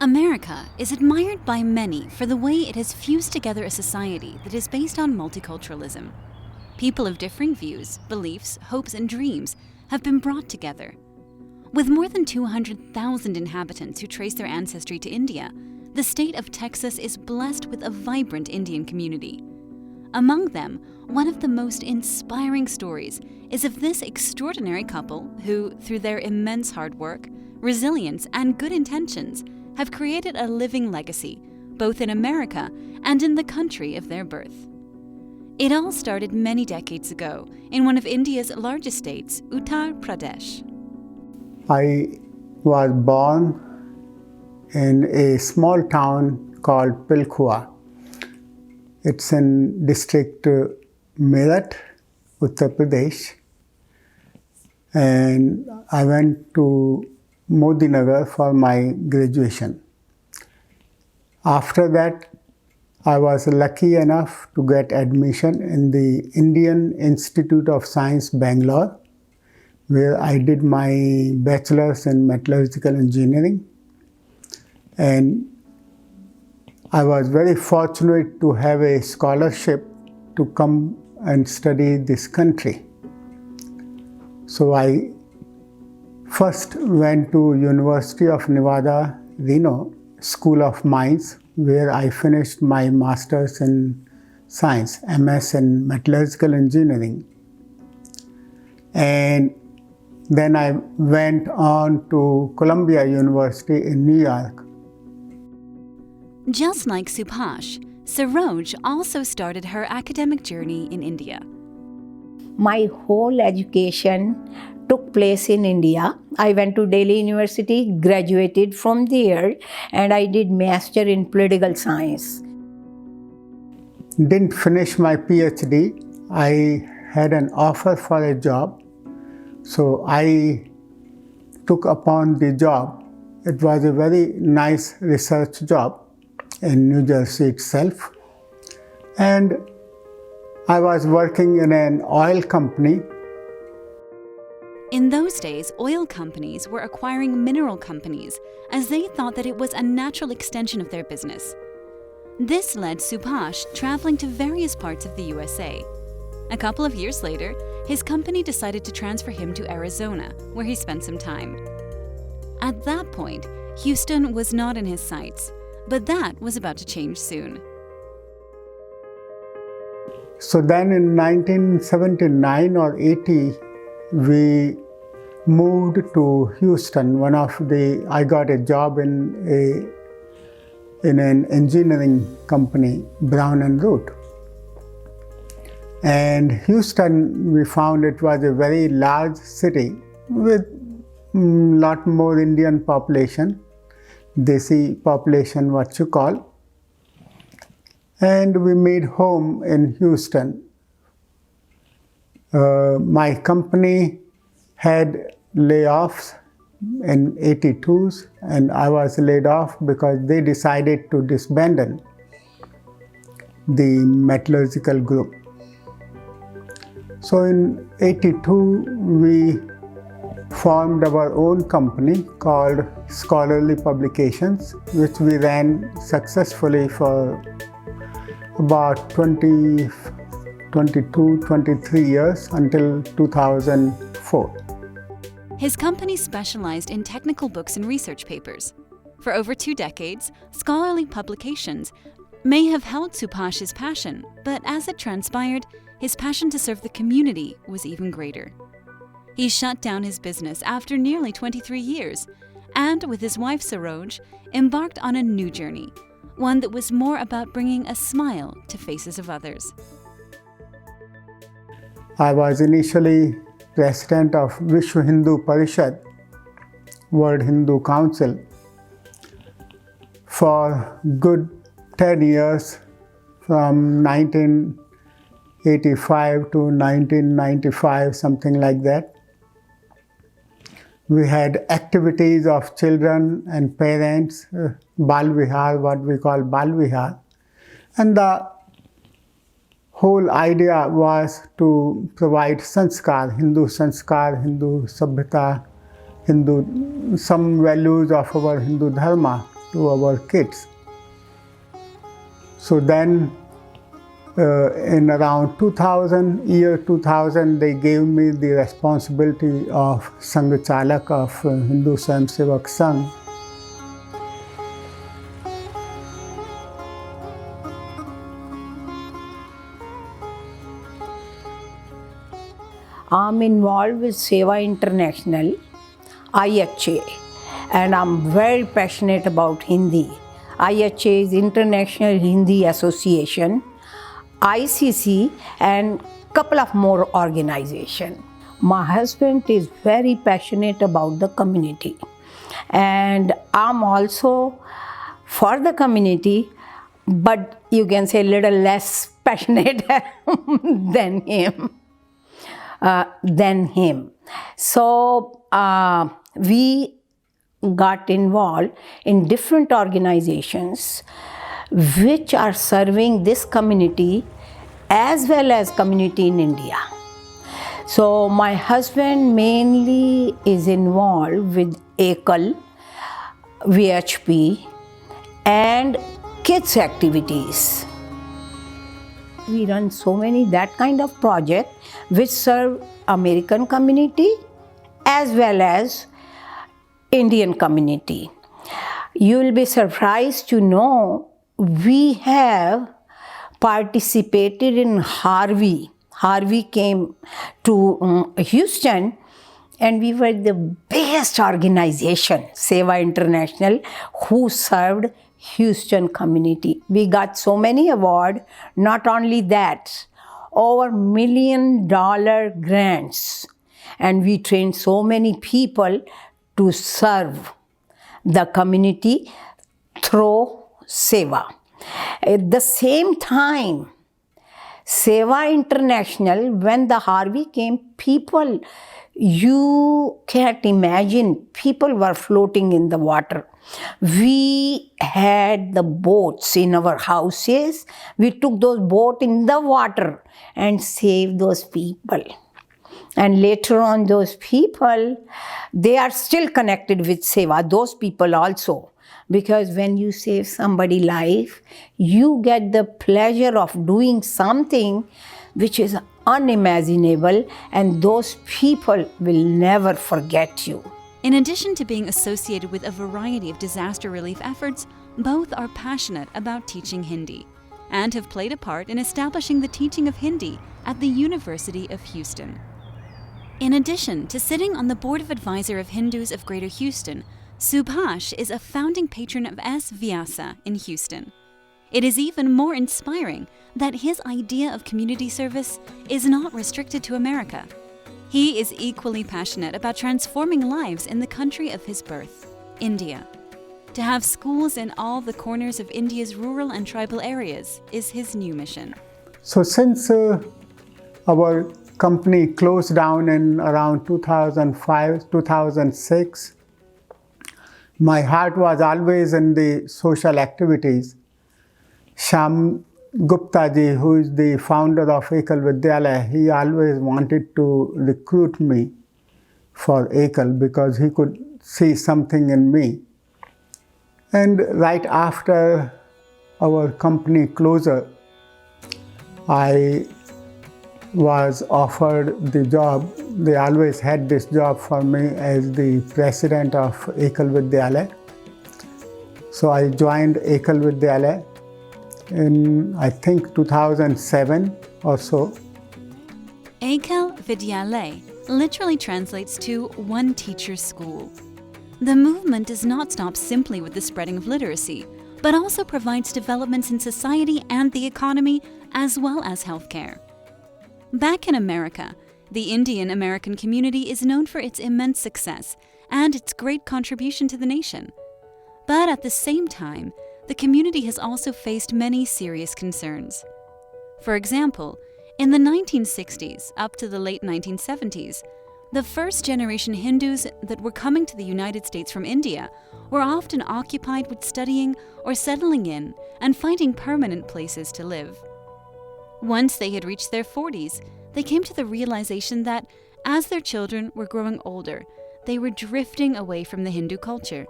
America is admired by many for the way it has fused together a society that is based on multiculturalism. People of differing views, beliefs, hopes, and dreams have been brought together. With more than 200,000 inhabitants who trace their ancestry to India, the state of Texas is blessed with a vibrant Indian community. Among them, one of the most inspiring stories is of this extraordinary couple who, through their immense hard work, resilience, and good intentions, have created a living legacy, both in America and in the country of their birth. It all started many decades ago in one of India's largest states, Uttar Pradesh. I was born in a small town called Pilkhua. It's in district Meerut, Uttar Pradesh. And I went to Modinagar for my graduation. After that, I was lucky enough to get admission in the Indian Institute of Science, Bangalore, where I did my bachelor's in metallurgical engineering. And I was very fortunate to have a scholarship to come and study this country. So I first went to University of Nevada, Reno, School of Mines, where I finished my master's in science, MS in metallurgical engineering. And then I went on to Columbia University in New York. Just like Subhash, Saroj also started her academic journey in India. My whole education took place in India. I went to Delhi University, graduated from there, and I did master in political science. Didn't finish my PhD. I had an offer for a job, so I took upon the job. It was a very nice research job in New Jersey itself. And I was working in an oil company. In those days, oil companies were acquiring mineral companies as they thought that it was a natural extension of their business. This led Subhash traveling to various parts of the USA. A couple of years later, his company decided to transfer him to Arizona, where he spent some time. At that point, Houston was not in his sights, but that was about to change soon. So then in 1979 or 80, we moved to Houston. I got a job in an engineering company, Brown and Root. And Houston, we found it was a very large city with a lot more Indian population, Desi population, what you call. And we made home in Houston. My company had layoffs in 82s, and I was laid off because they decided to disband the metallurgical group. So in 82, we formed our own company called Scholarly Publications, which we ran successfully for about 22, 23 years until 2004. His company specialized in technical books and research papers. For over 2 decades, Scholarly Publications may have held Subhash's passion, but as it transpired, his passion to serve the community was even greater. He shut down his business after nearly 23 years, and with his wife Saroj, embarked on a new journey, one that was more about bringing a smile to faces of others. I was initially president of Vishwa Hindu Parishad, World Hindu Council, for good 10 years, from 1985 to 1995, something like that. We had activities of children and parents, Bal Vihar, what we call Bal Vihar. And the whole idea was to provide sanskar, Hindu sabhyata, some values of our Hindu dharma to our kids. So then in around 2000, they gave me the responsibility of Sangh-Chalak of Hindu Swayamsevak Sangh. I'm involved with Seva International, IHA, and I'm very passionate about Hindi. IHA is International Hindi Association, ICC, and couple of more organizations. My husband is very passionate about the community, and I'm also for the community, but you can say a little less passionate than him. So we got involved in different organizations which are serving this community as well as community in India. So my husband mainly is involved with ECAL, VHP, and kids activities. We run so many that kind of project which serve American community as well as Indian community. You will be surprised to know we have participated in Harvey. Harvey came to Houston, and we were the biggest organization, Seva International, who served Houston community. We got so many awards. Not only that, over $1 million grants, and we trained so many people to serve the community through Seva. At the same time, Seva International, when the Harvey came, people, you can't imagine, people were floating in the water. We had the boats in our houses. We took those boats in the water and saved those people. And later on, those people, they are still connected with Seva, those people also. Because when you save somebody's life, you get the pleasure of doing something which is unimaginable, and those people will never forget you. In addition to being associated with a variety of disaster relief efforts, both are passionate about teaching Hindi and have played a part in establishing the teaching of Hindi at the University of Houston. In addition to sitting on the Board of Advisor of Hindus of Greater Houston, Subhash is a founding patron of S. Vyasa in Houston. It is even more inspiring that his idea of community service is not restricted to America. He is equally passionate about transforming lives in the country of his birth, India. To have schools in all the corners of India's rural and tribal areas is his new mission. So since our company closed down in around 2005, 2006, my heart was always in the social activities. Saroj Gupta ji, who is the founder of Ekal Vidyalaya, he always wanted to recruit me for Ekal because he could see something in me. And right after our company closure, I was offered the job. They always had this job for me as the president of Ekal Vidyalaya. So I joined Ekal Vidyalaya in, I think, 2007 or so. Ekal Vidyalaya literally translates to one teacher's school. The movement does not stop simply with the spreading of literacy, but also provides developments in society and the economy, as well as healthcare. Back in America, the Indian-American community is known for its immense success and its great contribution to the nation. But at the same time, the community has also faced many serious concerns. For example, in the 1960s up to the late 1970s, the first-generation Hindus that were coming to the United States from India were often occupied with studying or settling in and finding permanent places to live. Once they had reached their 40s, they came to the realization that as their children were growing older, they were drifting away from the Hindu culture.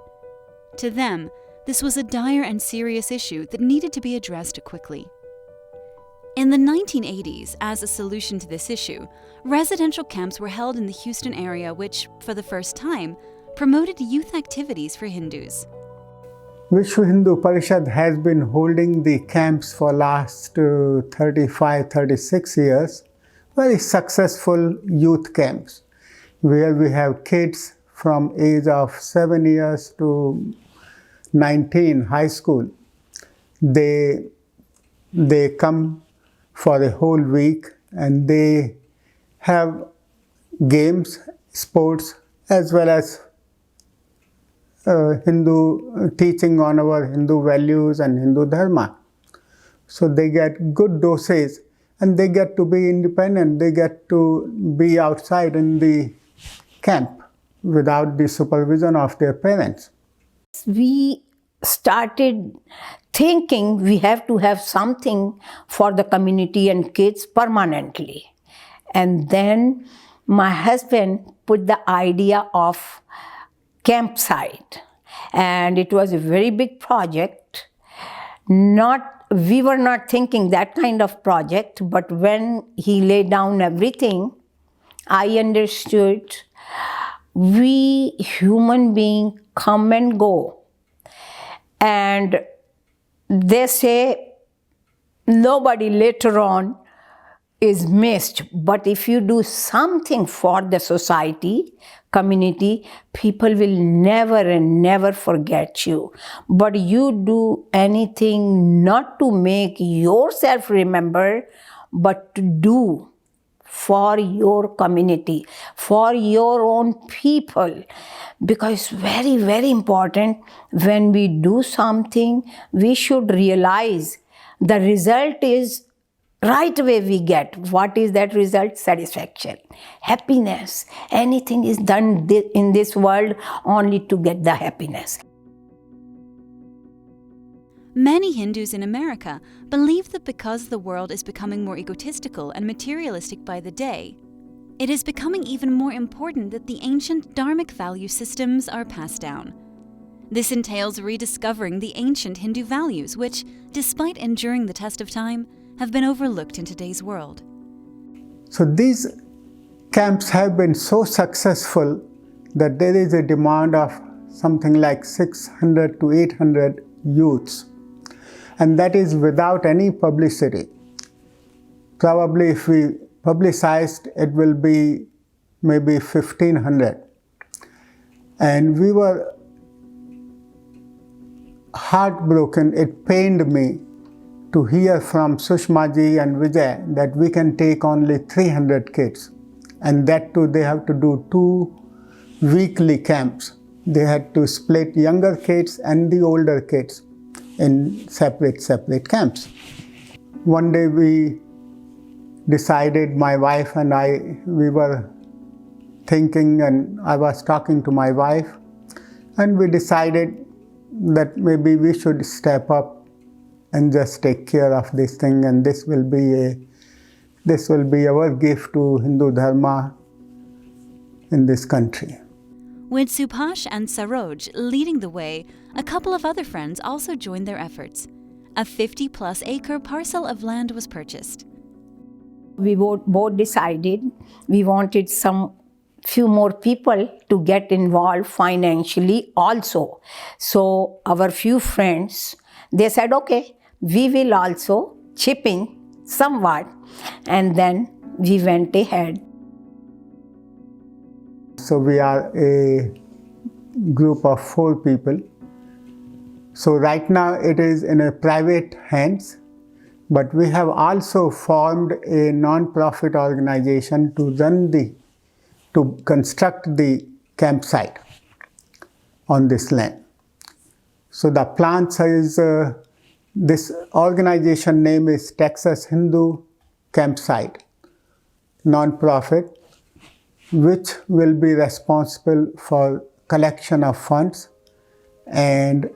To them, This was a dire and serious issue that needed to be addressed quickly. In the 1980s, as a solution to this issue, residential camps were held in the Houston area which, for the first time, promoted youth activities for Hindus. Vishwa Hindu Parishad has been holding the camps for last 35, 36 years, very successful youth camps, where we have kids from age of 7 years to 19, high school. They come for a whole week and they have games, sports, as well as Hindu teaching on our Hindu values and Hindu Dharma. So they get good doses and they get to be independent. They get to be outside in the camp without the supervision of their parents. We started thinking we have to have something for the community and kids permanently. And then my husband put the idea of campsite, and it was a very big project. We were not thinking that kind of project, but when he laid down everything, I understood we human beings come and go. And they say nobody later on is missed. But if you do something for the society, community, people will never and never forget you. But you do anything not to make yourself remember, but to do for your community, for your own people. Because it's very, very important when we do something, we should realize the result is right away we get. What is that result? Satisfaction, happiness. Anything is done in this world only to get the happiness. Many Hindus in America believe that because the world is becoming more egotistical and materialistic by the day, it is becoming even more important that the ancient dharmic value systems are passed down. This entails rediscovering the ancient Hindu values which, despite enduring the test of time, have been overlooked in today's world. So these camps have been so successful that there is a demand of something like 600 to 800 youths. And that is without any publicity. Probably if we publicized, it will be maybe 1,500. And we were heartbroken. It pained me to hear from Sushma ji and Vijay that we can take only 300 kids. And that too, they have to do 2 weekly camps. They had to split younger kids and the older kids in separate camps. One day we decided, my wife and I, we were thinking, and I was talking to my wife, and we decided that maybe we should step up and just take care of this thing, and this will be our gift to Hindu Dharma in this country. With Subhash and Saroj leading the way, a couple of other friends also joined their efforts. A 50-plus acre parcel of land was purchased. We both decided we wanted few more people to get involved financially also. So our few friends, they said, okay, we will also chip in somewhat, and then we went ahead. So we are a group of 4 people. So right now it is in a private hands, but we have also formed a non-profit organization to construct the campsite on this land. So the plan says, this organization name is Texas Hindu Campsite, non-profit, which will be responsible for collection of funds and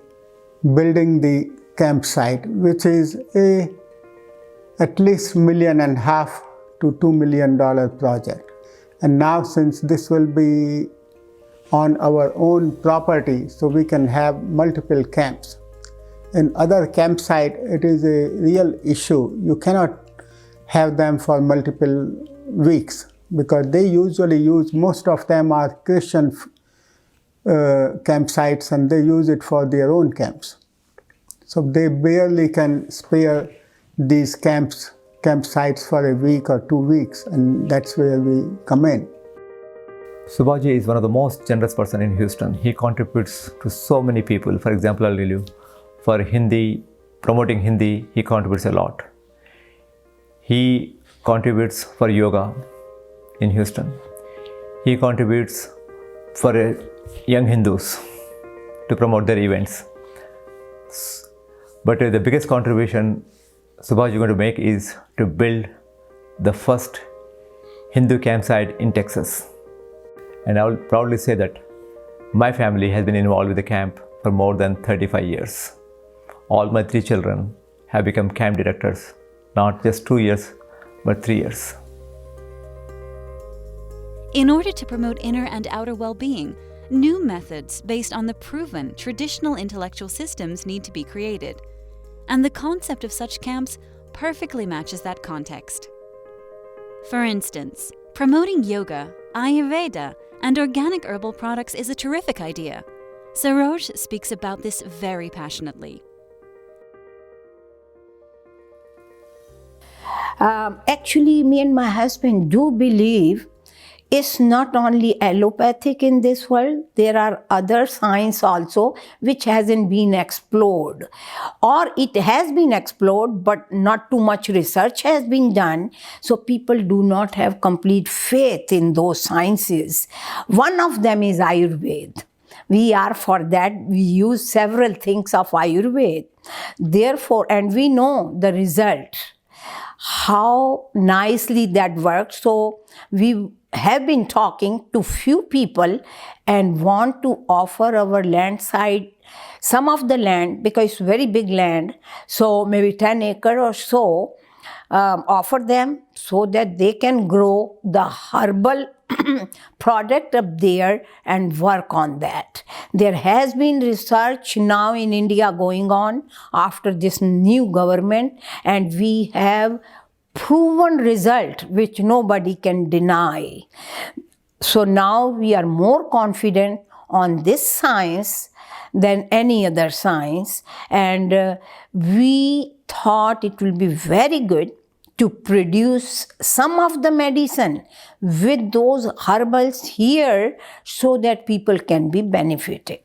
building the campsite, which is at least $1.5 million to $2 million project. And now, since this will be on our own property, so we can have multiple camps. In other campsite, it is a real issue. You cannot have them for multiple weeks because they usually use, most of them are Christian campsites, and they use it for their own camps. So they barely can spare these campsites for a week or 2 weeks, and that's where we come in. Subhaji is one of the most generous person in Houston. He contributes to so many people. For example, I'll tell you, for Hindi, promoting Hindi, he contributes a lot. He contributes for yoga in Houston. He contributes for young Hindus to promote their events. But the biggest contribution Subhaji is going to make is to build the first Hindu campsite in Texas. And I will proudly say that my family has been involved with the camp for more than 35 years. All my 3 children have become camp directors, not just 2 years, but 3 years. In order to promote inner and outer well-being, new methods based on the proven traditional intellectual systems need to be created. And the concept of such camps perfectly matches that context. For instance, promoting yoga, Ayurveda, and organic herbal products is a terrific idea. Saroj speaks about this very passionately. Actually, me and my husband do believe it's not only allopathic in this world, there are other science also which hasn't been explored. Or it has been explored, but not too much research has been done, so people do not have complete faith in those sciences. One of them is Ayurveda. We are for that, we use several things of Ayurveda. Therefore, and we know the result, how nicely that works. So we have been talking to few people and want to offer our land side, some of the land, because it's very big land, so maybe 10 acre or so, offer them so that they can grow the herbal product up there and work on that. There has been research now in India going on after this new government, and we have proven result which nobody can deny. So now we are more confident on this science than any other science, and we thought it will be very good to produce some of the medicine with those herbals here so that people can be benefited.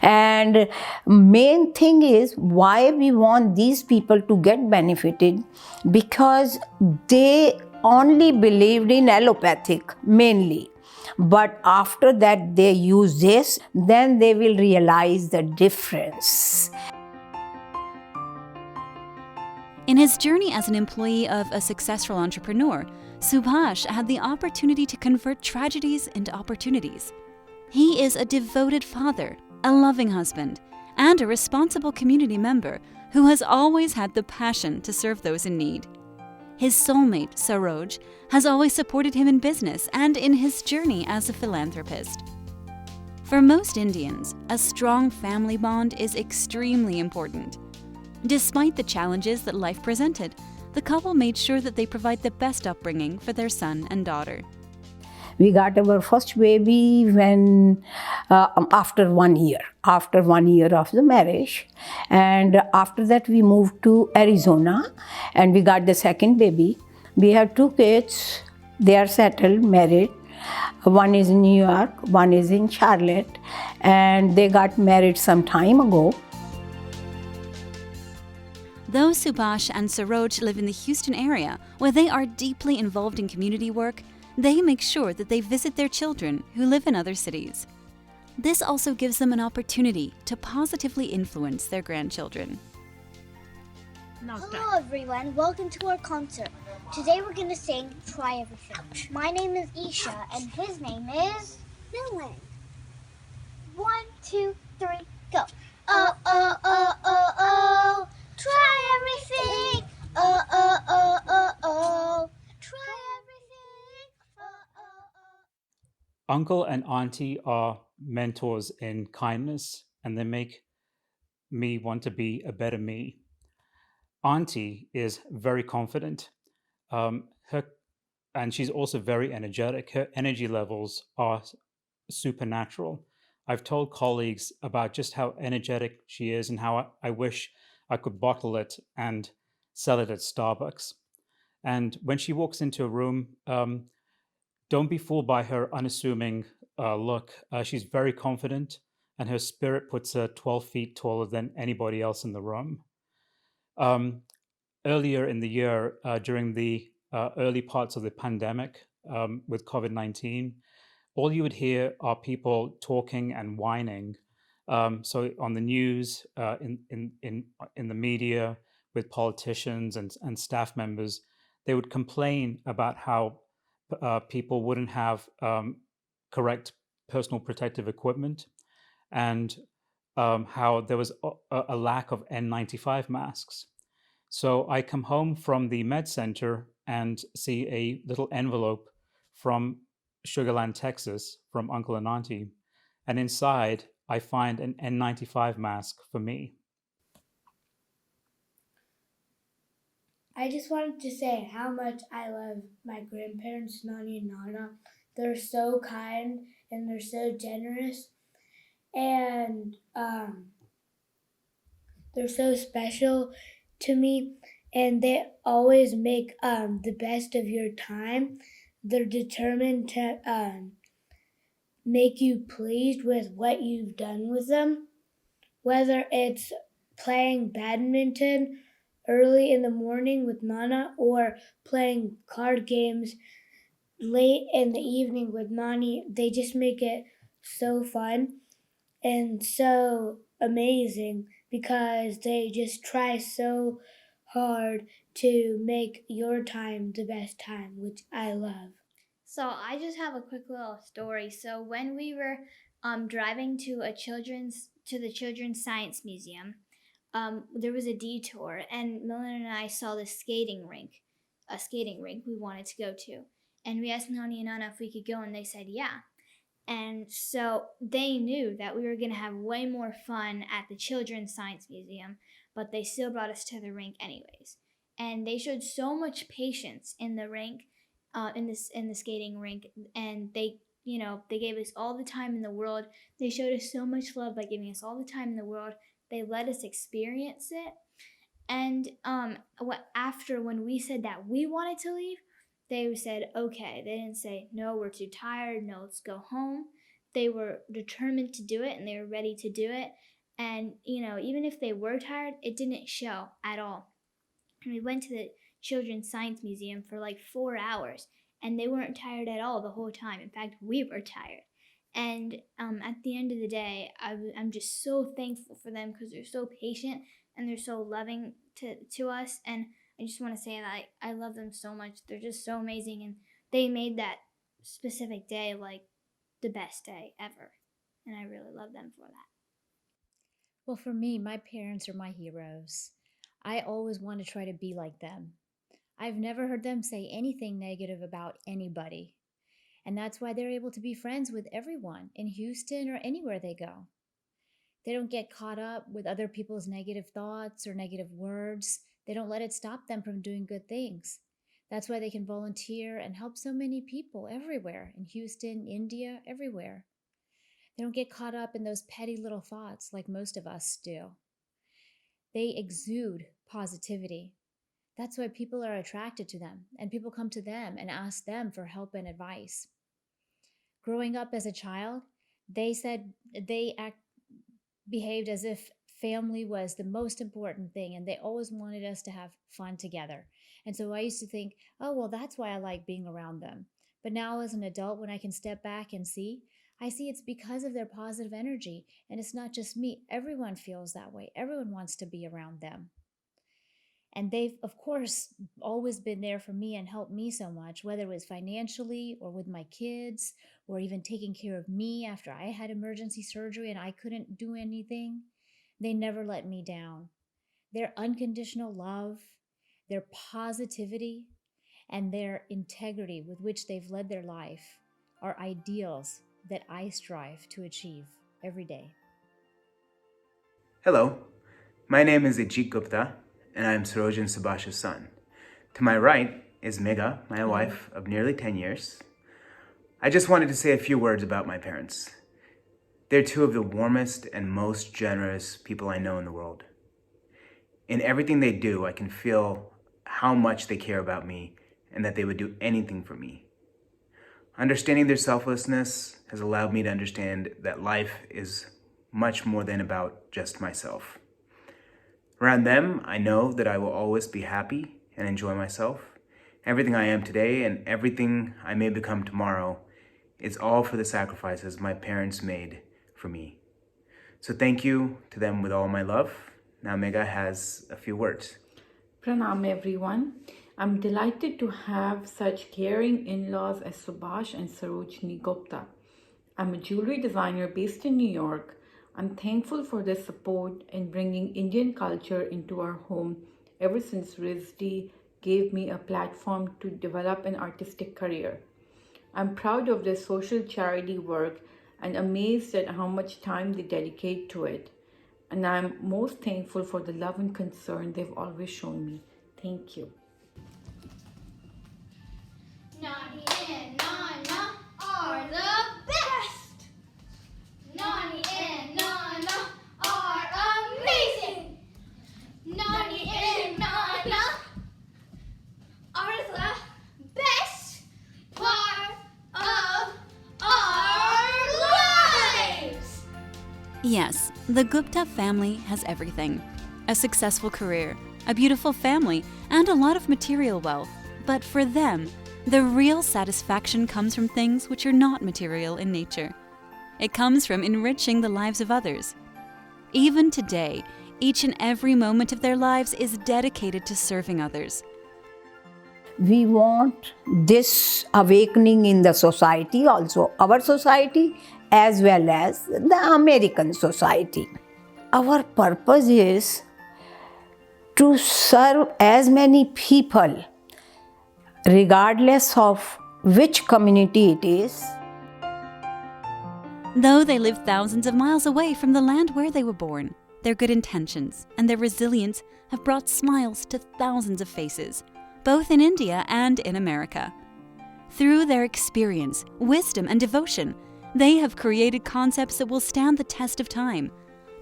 And main thing is why we want these people to get benefited, because they only believed in allopathic mainly. But after that they use this, then they will realize the difference. In his journey as an employee of a successful entrepreneur, Subhash had the opportunity to convert tragedies into opportunities. He is a devoted father, a loving husband, and a responsible community member who has always had the passion to serve those in need. His soulmate, Saroj, has always supported him in business and in his journey as a philanthropist. For most Indians, a strong family bond is extremely important. Despite the challenges that life presented, the couple made sure that they provide the best upbringing for their son and daughter. We got our first baby when after 1 year of the marriage, and after that we moved to Arizona and we got the second baby. We have 2 kids. They are settled, married. One is in New York, one is in Charlotte, and they got married some time ago. Though Subhash and Saroj live in the Houston area, where they are deeply involved in community work, they make sure that they visit their children who live in other cities. This also gives them an opportunity to positively influence their grandchildren. Hello everyone, welcome to our concert. Today we're going to sing Try Everything. My name is Isha and his name is Dylan. 1, 2, 3, go. Oh, oh, oh, oh, oh, try everything. Oh, oh, oh, oh, oh, try everything. Oh, oh, oh. Uncle and auntie are mentors in kindness, and they make me want to be a better me. Auntie is very confident. Her and she's also very energetic. Her energy levels are supernatural. I've told colleagues about just how energetic she is and how I wish I could bottle it and sell it at Starbucks. And when she walks into a room, don't be fooled by her unassuming look. She's very confident, and her spirit puts her 12 feet taller than anybody else in the room. Um, Earlier in the year, during the early parts of the pandemic with COVID 19, all you would hear are people talking and whining. So on the news, in the media, with politicians and staff members, they would complain about how people wouldn't have correct personal protective equipment, and how there was a lack of N95 masks. So I come home from the med center and see a little envelope from Sugarland, Texas, from Uncle and Auntie. And inside, I find an N95 mask for me. I just wanted to say how much I love my grandparents, Nani and Nana. They're so kind and they're so generous, and they're so special to me. And they always make the best of your time. They're determined to make you pleased with what you've done with them, whether it's playing badminton early in the morning with Nana or playing card games late in the evening with Nani. They just make it so fun and so amazing because they just try so hard to make your time the best time, which I love. So I just have a quick little story. So when we were driving to the Children's Science Museum, there was a detour, and Millen and I saw the a skating rink we wanted to go to, and we asked Nani and Nana if we could go, and they said yeah. And so they knew that we were going to have way more fun at the Children's Science Museum, but they still brought us to the rink anyways. And they showed so much patience in the rink, in the skating rink, and they gave us all the time in the world. They showed us so much love by giving us all the time in the world. They let us experience it. And after when we said that we wanted to leave, they said, okay. They didn't say, no, we're too tired. No, let's go home. They were determined to do it, and they were ready to do it. And, even if they were tired, it didn't show at all. And we went to the Children's Science Museum for like 4 hours, and they weren't tired at all the whole time. In fact, we were tired. And at the end of the day, I'm just so thankful for them because they're so patient and they're so loving to us. And I just want to say that I love them so much. They're just so amazing, and they made that specific day like the best day ever. And I really love them for that. Well, for me, my parents are my heroes. I always want to try to be like them. I've never heard them say anything negative about anybody. And that's why they're able to be friends with everyone in Houston or anywhere they go. They don't get caught up with other people's negative thoughts or negative words. They don't let it stop them from doing good things. That's why they can volunteer and help so many people everywhere, in Houston, India, everywhere. They don't get caught up in those petty little thoughts like most of us do. They exude positivity. That's why people are attracted to them, and people come to them and ask them for help and advice. Growing up as a child, they said they behaved as if family was the most important thing, and they always wanted us to have fun together. And so I used to think, oh, well, that's why I like being around them. But now as an adult, when I can step back and see, I see it's because of their positive energy. And it's not just me. Everyone feels that way. Everyone wants to be around them. And they've, of course, always been there for me and helped me so much, whether it was financially or with my kids or even taking care of me after I had emergency surgery and I couldn't do anything. They never let me down. Their unconditional love, their positivity, and their integrity with which they've led their life are ideals that I strive to achieve every day. Hello, My name is Saroj Gupta, and I am Saroj and Subhash's son. To my right is Megha, my wife of nearly 10 years. I just wanted to say a few words about my parents. They're two of the warmest and most generous people I know in the world. In everything they do, I can feel how much they care about me and that they would do anything for me. Understanding their selflessness has allowed me to understand that life is much more than about just myself. Around them, I know that I will always be happy and enjoy myself. Everything I am today and everything I may become tomorrow is all for the sacrifices my parents made for me. So thank you to them with all my love. Now Megha has a few words. Pranam everyone. I'm delighted to have such caring in-laws as Subhash and Saroj Gupta. I'm a jewelry designer based in New York. I'm thankful for their support in bringing Indian culture into our home ever since RISD gave me a platform to develop an artistic career. I'm proud of their social charity work and amazed at how much time they dedicate to it. And I'm most thankful for the love and concern they've always shown me. Thank you. Nani and Nana are the best! Nani and Nana are amazing! Nani and Nana are the best part of our lives! Yes, the Gupta family has everything. A successful career, a beautiful family, and a lot of material wealth. But for them, the real satisfaction comes from things which are not material in nature. It comes from enriching the lives of others. Even today, each and every moment of their lives is dedicated to serving others. We want this awakening in the society, also our society as well as the American society. Our purpose is to serve as many people, regardless of which community it is. Though they live thousands of miles away from the land where they were born, their good intentions and their resilience have brought smiles to thousands of faces, both in India and in America. Through their experience, wisdom, and devotion, they have created concepts that will stand the test of time,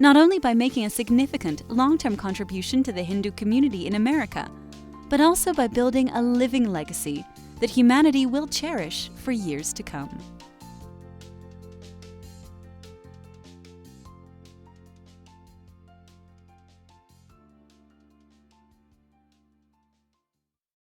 not only by making a significant long-term contribution to the Hindu community in America, but also by building a living legacy that humanity will cherish for years to come.